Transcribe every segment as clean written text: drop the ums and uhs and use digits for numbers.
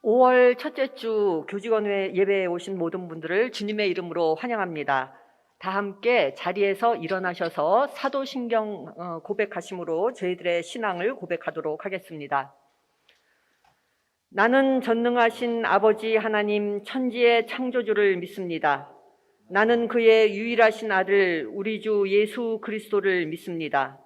5월 첫째 주 교직원회 예배에 오신 모든 분들을 주님의 이름으로 환영합니다. 다 함께 자리에서 일어나셔서 사도신경 고백하심으로 저희들의 신앙을 고백하도록 하겠습니다. 나는 전능하신 아버지 하나님 천지의 창조주를 믿습니다. 나는 그의 유일하신 아들 우리 주 예수 그리스도를 믿습니다.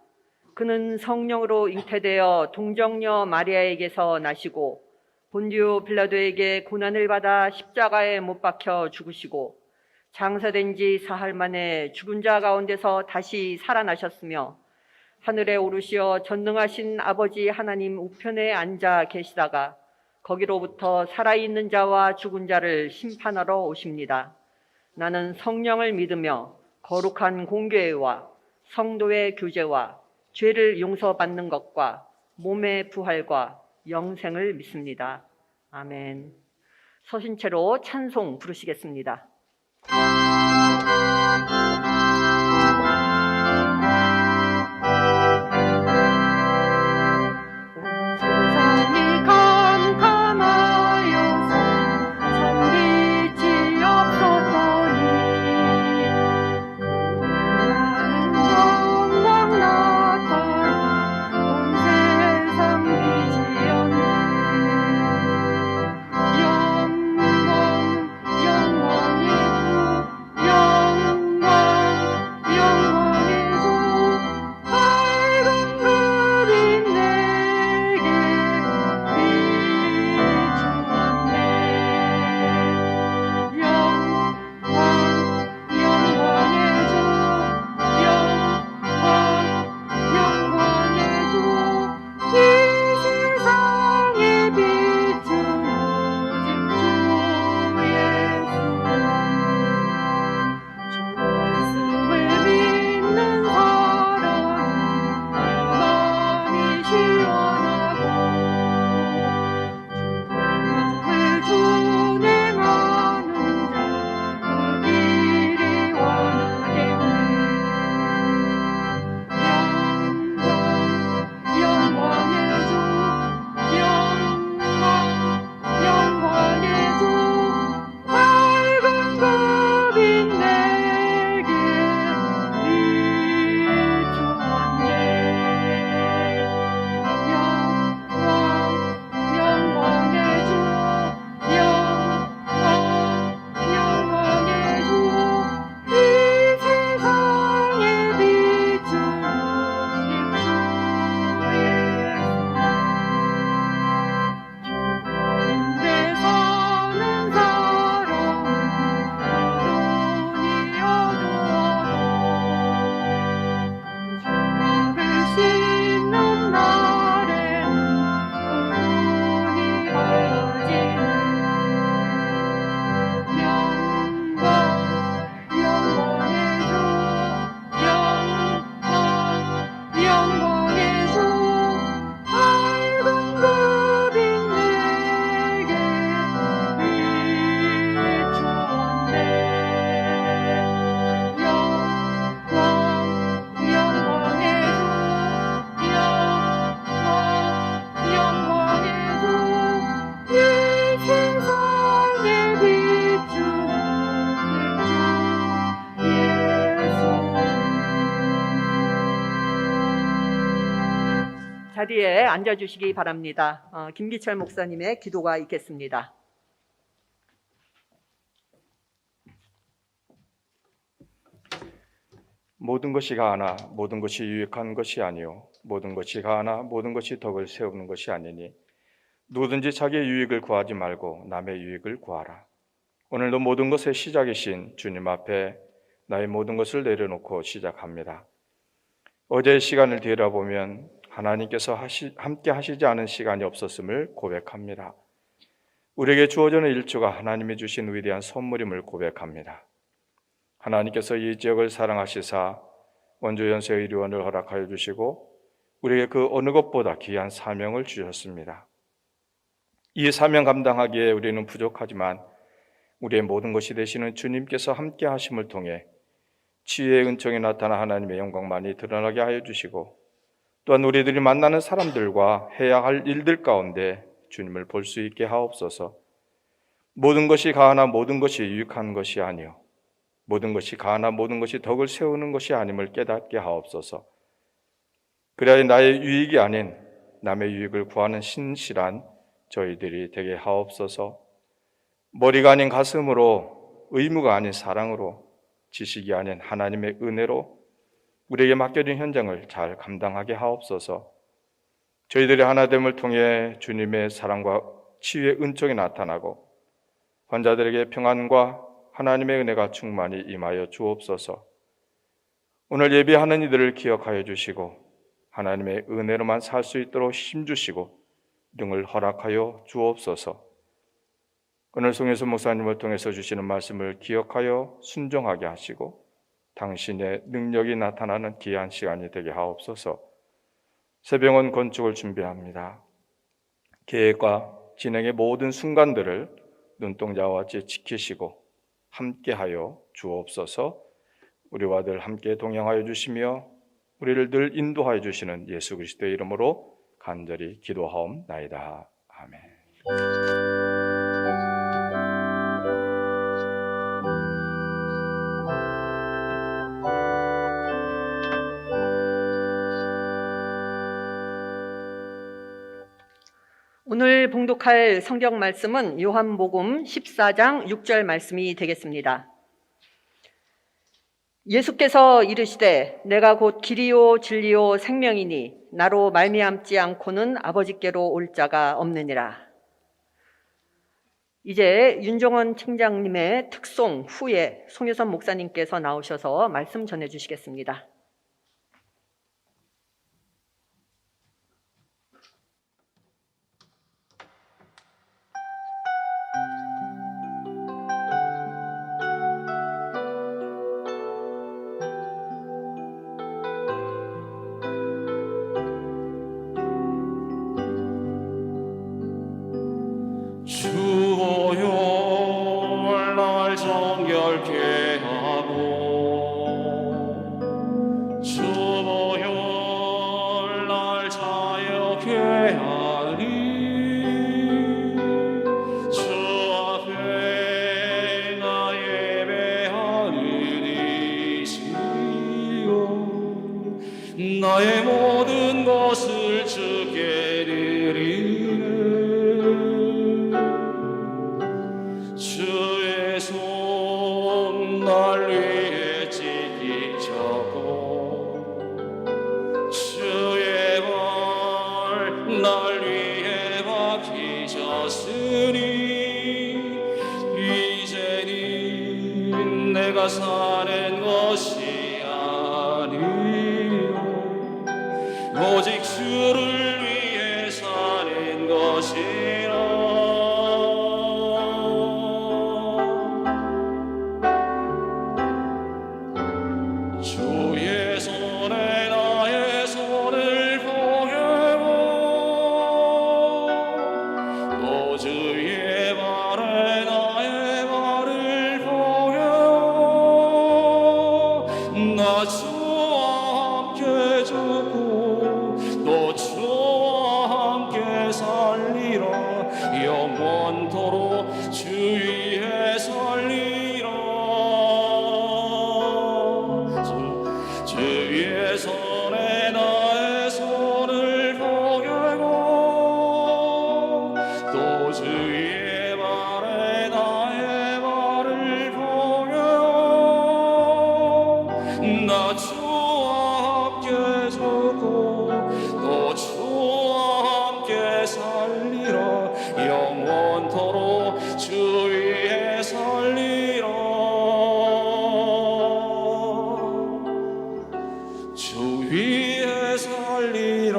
그는 성령으로 잉태되어 동정녀 마리아에게서 나시고 본디오 빌라도에게 고난을 받아 십자가에 못 박혀 죽으시고 장사된 지 사흘 만에 죽은 자 가운데서 다시 살아나셨으며 하늘에 오르시어 전능하신 아버지 하나님 우편에 앉아 계시다가 거기로부터 살아있는 자와 죽은 자를 심판하러 오십니다. 나는 성령을 믿으며 거룩한 공교회와 성도의 교제와 죄를 용서받는 것과 몸의 부활과 영생을 믿습니다. 아멘. 서신 채로 찬송 부르시겠습니다. 자리에 앉아주시기 바랍니다. 김기철 목사님의 기도가 있겠습니다. 모든 것이 가하나 모든 것이 유익한 것이 아니요 모든 것이 가하나 모든 것이 덕을 세우는 것이 아니니 누구든지 자기의 유익을 구하지 말고 남의 유익을 구하라. 오늘도 모든 것의 시작이신 주님 앞에 나의 모든 것을 내려놓고 시작합니다. 어제의 시간을 되돌아보면 하나님께서 함께 하시지 않은 시간이 없었음을 고백합니다. 우리에게 주어지는 일초가 하나님이 주신 위대한 선물임을 고백합니다. 하나님께서 이 지역을 사랑하시사 원주연세의료원을 허락하여 주시고 우리에게 그 어느 것보다 귀한 사명을 주셨습니다. 이 사명 감당하기에 우리는 부족하지만 우리의 모든 것이 되시는 주님께서 함께 하심을 통해 치유의 은총이 나타나 하나님의 영광만이 드러나게 하여 주시고 또한 우리들이 만나는 사람들과 해야 할 일들 가운데 주님을 볼 수 있게 하옵소서. 모든 것이 가하나 모든 것이 유익한 것이 아니요 모든 것이 가하나 모든 것이 덕을 세우는 것이 아님을 깨닫게 하옵소서. 그래야 나의 유익이 아닌 남의 유익을 구하는 신실한 저희들이 되게 하옵소서. 머리가 아닌 가슴으로, 의무가 아닌 사랑으로, 지식이 아닌 하나님의 은혜로 우리에게 맡겨진 현장을 잘 감당하게 하옵소서. 저희들의 하나됨을 통해 주님의 사랑과 치유의 은총이 나타나고 환자들에게 평안과 하나님의 은혜가 충만히 임하여 주옵소서. 오늘 예배하는 이들을 기억하여 주시고 하나님의 은혜로만 살 수 있도록 힘주시고 등을 허락하여 주옵소서. 오늘 송혜선 목사님을 통해서 주시는 말씀을 기억하여 순종하게 하시고 당신의 능력이 나타나는 귀한 시간이 되게 하옵소서. 새병원 건축을 준비합니다. 계획과 진행의 모든 순간들을 눈동자와 같이 지키시고 함께하여 주옵소서. 우리와 늘 함께 동행하여 주시며 우리를 늘 인도하여 주시는 예수 그리스도의 이름으로 간절히 기도하옵나이다. 아멘. 오늘 봉독할 성경 말씀은 요한복음 14장 6절 말씀이 되겠습니다. 예수께서 이르시되 내가 곧 길이요 진리요 생명이니 나로 말미암지 않고는 아버지께로 올 자가 없느니라. 이제 윤정원 총장님의 특송 후에 송효선 목사님께서 나오셔서 말씀 전해 주시겠습니다. 주여 날 정결케 하고 주여 날 자유케 하리 주 앞에 나 예배하는 이시여 나의 모든 것을 주께 드리네 주의 손 날 위에 지키셨고 주의 발 날 위에 박히셨으니 이제는 내가 사는 것이 아니요 오직 주를 위해 사는 것이라 주의 손에 나의 손을 보여고 또 주의 발에 나의 발을 보여 나 주와 함께 죽고 또 주와 함께 살리라 영원토록 주 위에 살리라 주의 손에 나의 손을 포개고 또 주의 발에 나의 발을 포개고 나 주와 함께 죽고 또 주와 함께 살리라 영원토록 주 위에 살리라 주 위에 살리라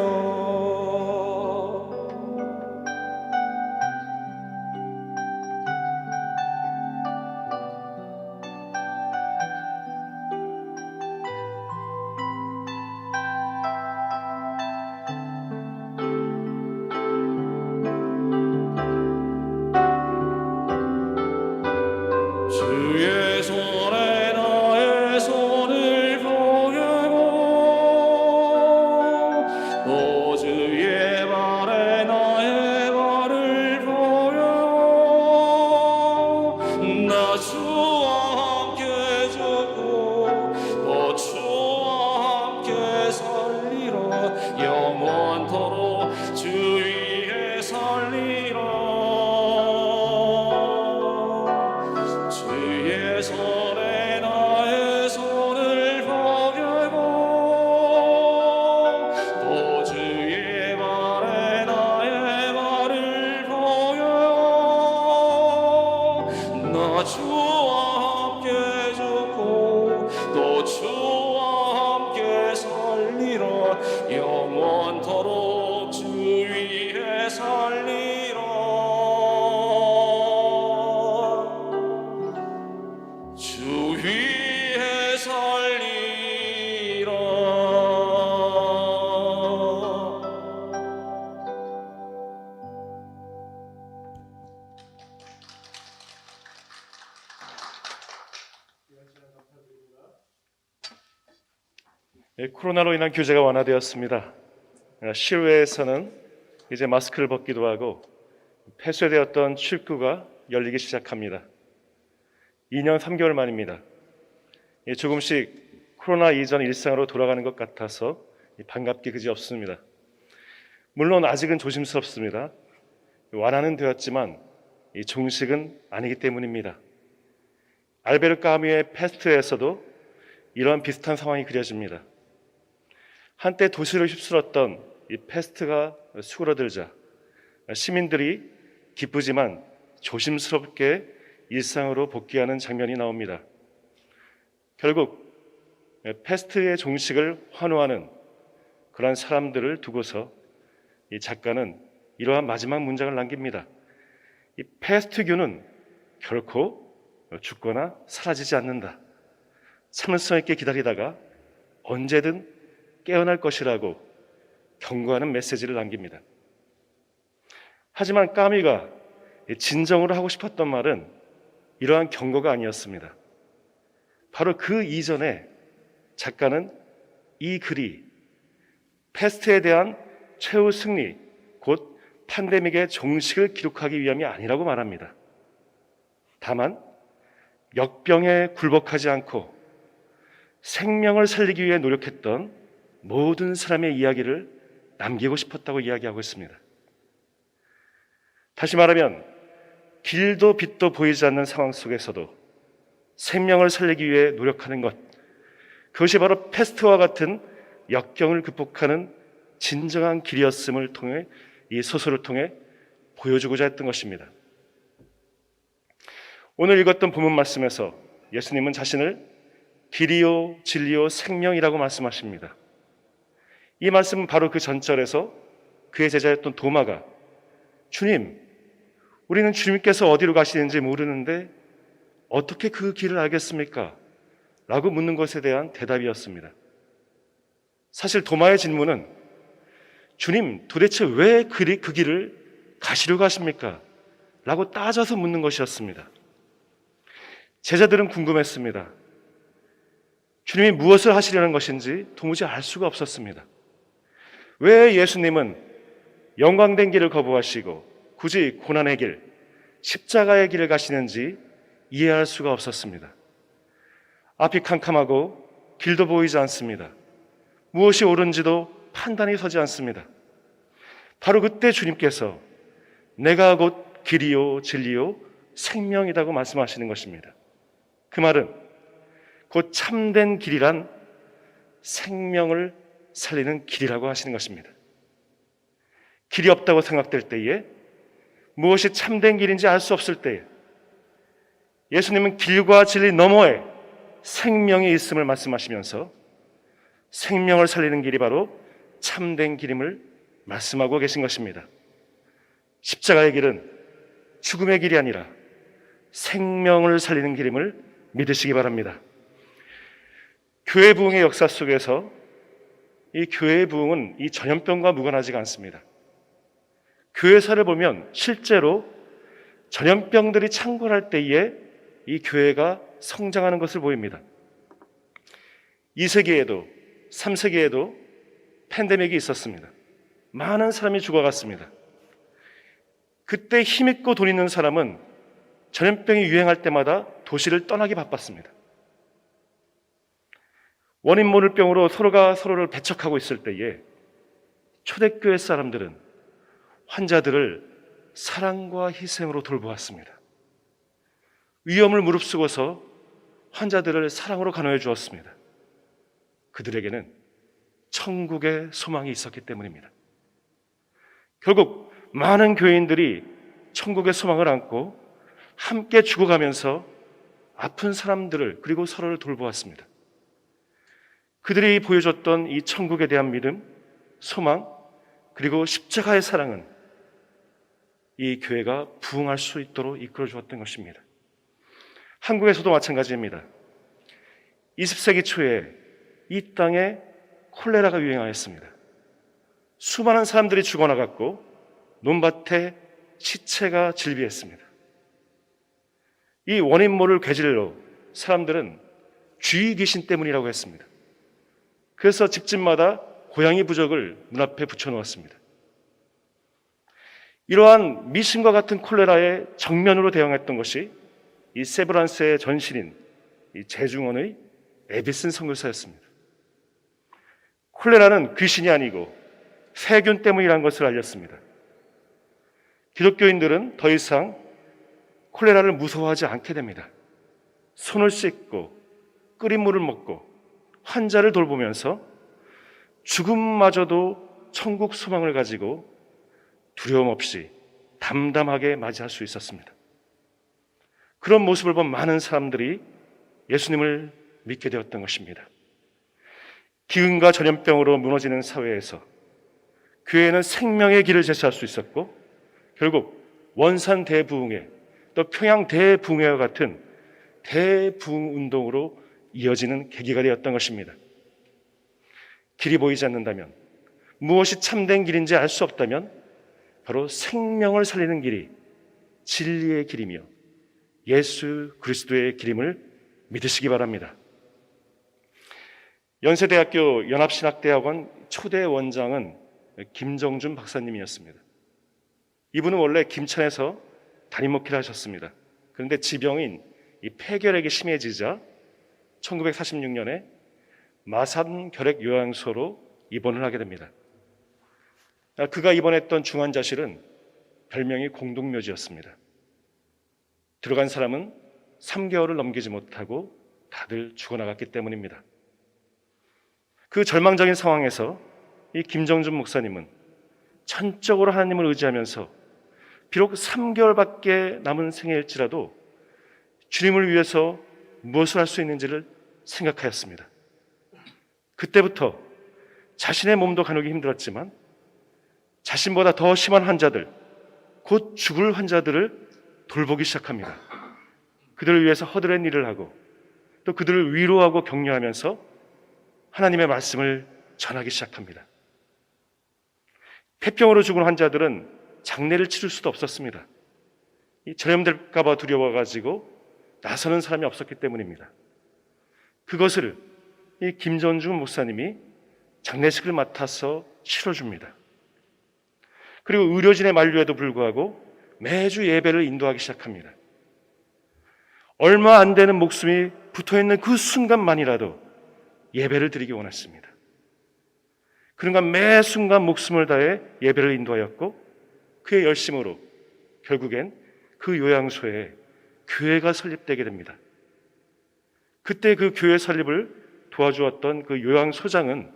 주의 손에 나의 손을 포개고 또 주의 발에 나의 발을 주와 함께 죽고 또 주와 함께 살리라 영원토록 주 위에 살리라 주의 손에 나의 손을 포개고 또 주의 발에 나의 발을 포개고 나 주와 함께 죽고 또 주와 함께 살리라 영원토록 주 위에 살리라 주 위에 살리라 코로나로 인한 규제가 완화되었습니다. 실외에서는 이제 마스크를 벗기도 하고 폐쇄되었던 출구가 열리기 시작합니다. 2년 3개월 만입니다. 조금씩 코로나 이전 일상으로 돌아가는 것 같아서 반갑기 그지없습니다. 물론 아직은 조심스럽습니다. 완화는 되었지만 종식은 아니기 때문입니다. 알베르 까뮈의 페스트에서도 이러한 비슷한 상황이 그려집니다. 한때 도시를 휩쓸었던 이 페스트가 수그러들자 시민들이 기쁘지만 조심스럽게 일상으로 복귀하는 장면이 나옵니다. 결국 페스트의 종식을 환호하는 그러한 사람들을 두고서 이 작가는 이러한 마지막 문장을 남깁니다. 이 페스트균은 결코 죽거나 사라지지 않는다. 참을성 있게 기다리다가 언제든 깨어날 것이라고 경고하는 메시지를 남깁니다. 하지만 까미가 진정으로 하고 싶었던 말은 이러한 경고가 아니었습니다. 바로 그 이전에 작가는 이 글이 패스트에 대한 최후 승리, 곧 팬데믹의 종식을 기록하기 위함이 아니라고 말합니다. 다만 역병에 굴복하지 않고 생명을 살리기 위해 노력했던 모든 사람의 이야기를 남기고 싶었다고 이야기하고 있습니다. 다시 말하면 길도 빛도 보이지 않는 상황 속에서도 생명을 살리기 위해 노력하는 것, 그것이 바로 패스트와 같은 역경을 극복하는 진정한 길이었음을 통해 이 소설을 통해 보여주고자 했던 것입니다. 오늘 읽었던 본문 말씀에서 예수님은 자신을 길이요 진리요 생명이라고 말씀하십니다. 이 말씀은 바로 그 전절에서 그의 제자였던 도마가 주님, 우리는 주님께서 어디로 가시는지 모르는데 어떻게 그 길을 알겠습니까? 라고 묻는 것에 대한 대답이었습니다. 사실 도마의 질문은 주님, 도대체 왜 그 길을 가시려고 하십니까? 라고 따져서 묻는 것이었습니다. 제자들은 궁금했습니다. 주님이 무엇을 하시려는 것인지 도무지 알 수가 없었습니다. 왜 예수님은 영광된 길을 거부하시고 굳이 고난의 길, 십자가의 길을 가시는지 이해할 수가 없었습니다. 앞이 캄캄하고 길도 보이지 않습니다. 무엇이 옳은지도 판단이 서지 않습니다. 바로 그때 주님께서 내가 곧 길이요 진리요 생명이라고 말씀하시는 것입니다. 그 말은 곧 참된 길이란 생명을 살리는 길이라고 하시는 것입니다. 길이 없다고 생각될 때에, 무엇이 참된 길인지 알 수 없을 때에 예수님은 길과 진리 너머에 생명이 있음을 말씀하시면서 생명을 살리는 길이 바로 참된 길임을 말씀하고 계신 것입니다. 십자가의 길은 죽음의 길이 아니라 생명을 살리는 길임을 믿으시기 바랍니다. 교회 부흥의 역사 속에서 이 교회의 부흥은 이 전염병과 무관하지가 않습니다. 교회사를 보면 실제로 전염병들이 창궐할 때에 이 교회가 성장하는 것을 보입니다. 2세기에도 3세기에도 팬데믹이 있었습니다. 많은 사람이 죽어갔습니다. 그때 힘있고 돈 있는 사람은 전염병이 유행할 때마다 도시를 떠나기 바빴습니다. 원인 모를 병으로 서로가 서로를 배척하고 있을 때에 초대교회 사람들은 환자들을 사랑과 희생으로 돌보았습니다. 위험을 무릅쓰고서 환자들을 사랑으로 간호해 주었습니다. 그들에게는 천국의 소망이 있었기 때문입니다. 결국 많은 교인들이 천국의 소망을 안고 함께 죽어가면서 아픈 사람들을 그리고 서로를 돌보았습니다. 그들이 보여줬던 이 천국에 대한 믿음, 소망, 그리고 십자가의 사랑은 이 교회가 부흥할 수 있도록 이끌어 주었던 것입니다. 한국에서도 마찬가지입니다. 20세기 초에 이 땅에 콜레라가 유행하였습니다. 수많은 사람들이 죽어나갔고 논밭에 시체가 질비했습니다. 이 원인 모를 괴질로 사람들은 쥐 귀신 때문이라고 했습니다. 그래서 집집마다 고양이 부적을 문 앞에 붙여놓았습니다. 이러한 미신과 같은 콜레라에 정면으로 대응했던 것이 이 세브란스의 전신인 이 제중원의 에디슨 선교사였습니다. 콜레라는 귀신이 아니고 세균 때문이라는 것을 알렸습니다. 기독교인들은 더 이상 콜레라를 무서워하지 않게 됩니다. 손을 씻고 끓인 물을 먹고 환자를 돌보면서 죽음마저도 천국 소망을 가지고 두려움 없이 담담하게 맞이할 수 있었습니다. 그런 모습을 본 많은 사람들이 예수님을 믿게 되었던 것입니다. 기근과 전염병으로 무너지는 사회에서 교회는 생명의 길을 제시할 수 있었고 결국 원산 대부흥회 또 평양 대부흥회와 같은 대부흥 운동으로 이어지는 계기가 되었던 것입니다. 길이 보이지 않는다면 무엇이 참된 길인지 알 수 없다면 바로 생명을 살리는 길이 진리의 길이며 예수 그리스도의 길임을 믿으시기 바랍니다. 연세대학교 연합신학대학원 초대 원장은 김정준 박사님이었습니다. 이분은 원래 김천에서 담임 목회를 하셨습니다. 그런데 지병인 이 폐결핵이 심해지자 1946년에 마산 결핵요양소로 입원을 하게 됩니다. 그가 입원했던 중환자실은 별명이 공동묘지였습니다. 들어간 사람은 3개월을 넘기지 못하고 다들 죽어나갔기 때문입니다. 그 절망적인 상황에서 이 김정준 목사님은 전적으로 하나님을 의지하면서 비록 3개월밖에 남은 생일지라도 주님을 위해서 무엇을 할 수 있는지를 생각하였습니다. 그때부터 자신의 몸도 가누기 힘들었지만 자신보다 더 심한 환자들, 곧 죽을 환자들을 돌보기 시작합니다. 그들을 위해서 허드렛 일을 하고 또 그들을 위로하고 격려하면서 하나님의 말씀을 전하기 시작합니다. 폐병으로 죽은 환자들은 장례를 치를 수도 없었습니다. 전염될까 봐 두려워가지고 나서는 사람이 없었기 때문입니다. 그것을 이 김전중 목사님이 장례식을 맡아서 치러줍니다. 그리고 의료진의 만류에도 불구하고 매주 예배를 인도하기 시작합니다. 얼마 안 되는 목숨이 붙어있는 그 순간만이라도 예배를 드리기 원했습니다. 그러니까 매 순간 목숨을 다해 예배를 인도하였고 그의 열심으로 결국엔 그 요양소에 교회가 설립되게 됩니다. 그때 그 교회 설립을 도와주었던 그 요양소장은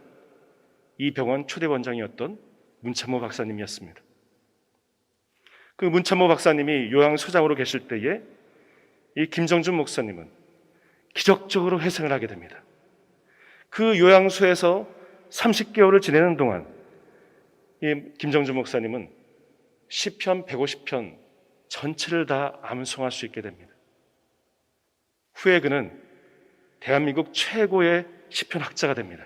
이 병원 초대 원장이었던 문찬모 박사님이었습니다. 그 문찬모 박사님이 요양소장으로 계실 때에 이 김정준 목사님은 기적적으로 회생을 하게 됩니다. 그 요양소에서 30개월을 지내는 동안 이 김정준 목사님은 시편 150편 전체를 다 암송할 수 있게 됩니다. 후에 그는 대한민국 최고의 시편 학자가 됩니다.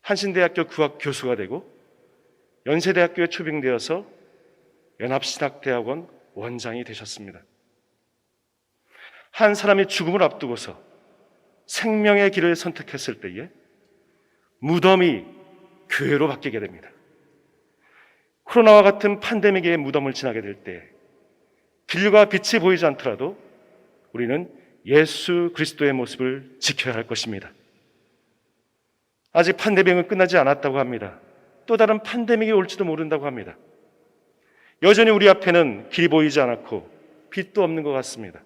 한신대학교 구학 교수가 되고 연세대학교에 초빙되어서 연합신학대학원 원장이 되셨습니다. 한 사람이 죽음을 앞두고서 생명의 길을 선택했을 때에 무덤이 교회로 바뀌게 됩니다. 코로나와 같은 팬데믹의 무덤을 지나게 될 때 길과 빛이 보이지 않더라도 우리는 예수 그리스도의 모습을 지켜야 할 것입니다. 아직 팬데믹은 끝나지 않았다고 합니다. 또 다른 팬데믹이 올지도 모른다고 합니다. 여전히 우리 앞에는 길이 보이지 않았고 빛도 없는 것 같습니다.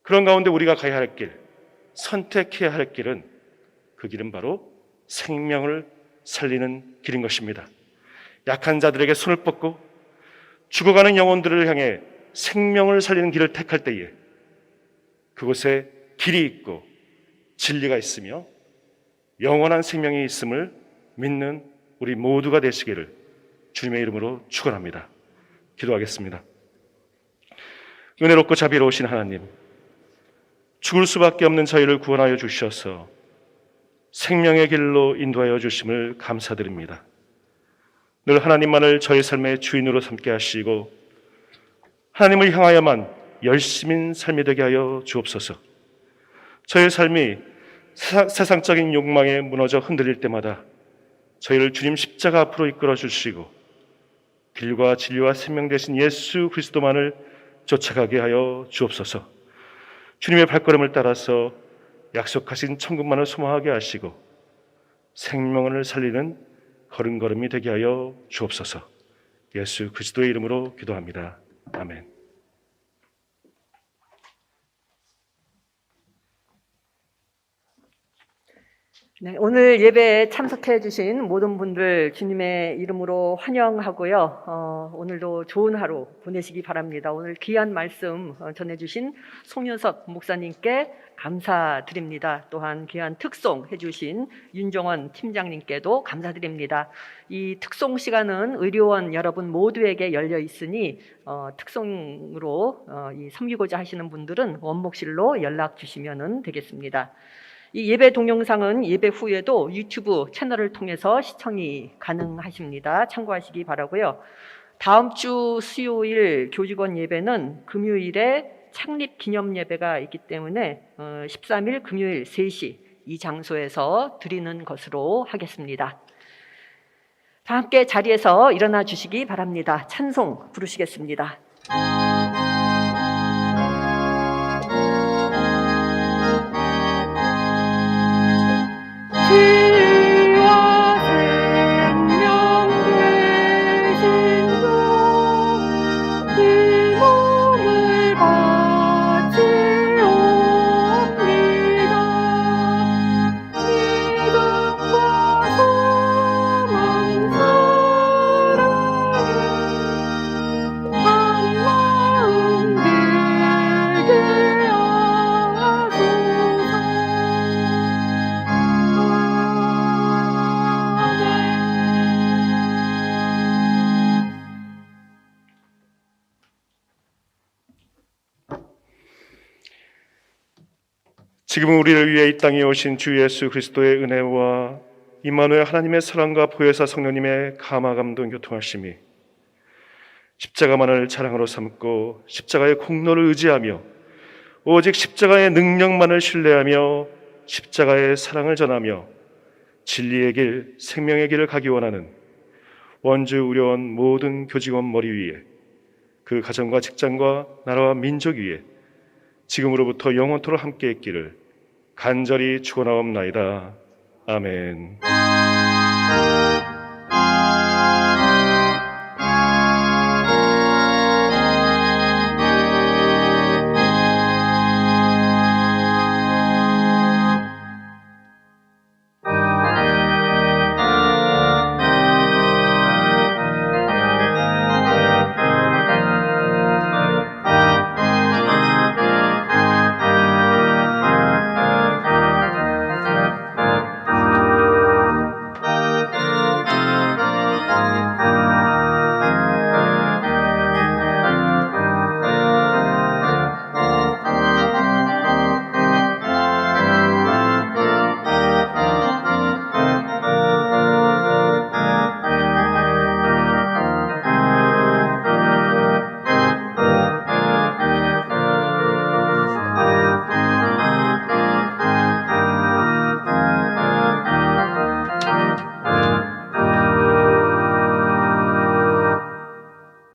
그런 가운데 우리가 가야 할 길, 선택해야 할 길은 그 길은 바로 생명을 살리는 길인 것입니다. 약한 자들에게 손을 뻗고 죽어가는 영혼들을 향해 생명을 살리는 길을 택할 때에 그곳에 길이 있고 진리가 있으며 영원한 생명이 있음을 믿는 우리 모두가 되시기를 주님의 이름으로 축원합니다. 기도하겠습니다. 은혜롭고 자비로우신 하나님, 죽을 수밖에 없는 저희를 구원하여 주셔서 생명의 길로 인도하여 주심을 감사드립니다. 늘 하나님만을 저희 삶의 주인으로 삼게 하시고 하나님을 향하여만 열심인 삶이 되게 하여 주옵소서. 저희 삶이 세상적인 욕망에 무너져 흔들릴 때마다 저희를 주님 십자가 앞으로 이끌어 주시고 길과 진리와 생명 되신 예수 그리스도만을 쫓아가게 하여 주옵소서. 주님의 발걸음을 따라서 약속하신 천국만을 소망하게 하시고 생명을 살리는 걸음걸음이 되게 하여 주옵소서. 예수 그리스도의 이름으로 기도합니다. 아멘. 네, 오늘 예배에 참석해 주신 모든 분들 주님의 이름으로 환영하고요. 오늘도 좋은 하루 보내시기 바랍니다. 오늘 귀한 말씀 전해주신 송윤석 목사님께 감사드립니다. 또한 귀한 특송 해주신 윤종원 팀장님께도 감사드립니다. 이 특송 시간은 의료원 여러분 모두에게 열려 있으니 특송으로 섬기고자 하시는 분들은 원목실로 연락 주시면 되겠습니다. 이 예배 동영상은 예배 후에도 유튜브 채널을 통해서 시청이 가능하십니다. 참고하시기 바라고요. 다음 주 수요일 교직원 예배는 금요일에 창립 기념 예배가 있기 때문에 13일 금요일 3시 이 장소에서 드리는 것으로 하겠습니다. 다 함께 자리에서 일어나 주시기 바랍니다. 찬송 부르시겠습니다. 지와 생명 되신 주 이 몸을 바치옵니다. 믿음과 소망 사랑에 한 마음 되게 하소서. 지금은 우리를 위해 이 땅에 오신 주 예수 그리스도의 은혜와 임마누엘 하나님의 사랑과 보혜사 성령님의 감화 감동 교통하심이 십자가만을 자랑으로 삼고 십자가의 공로를 의지하며 오직 십자가의 능력만을 신뢰하며 십자가의 사랑을 전하며 진리의 길, 생명의 길을 가기 원하는 원주 의료원 모든 교직원 머리 위에 그 가정과 직장과 나라와 민족 위에 지금으로부터 영원토록 함께 있기를 간절히 축원하옵나이다. 아멘.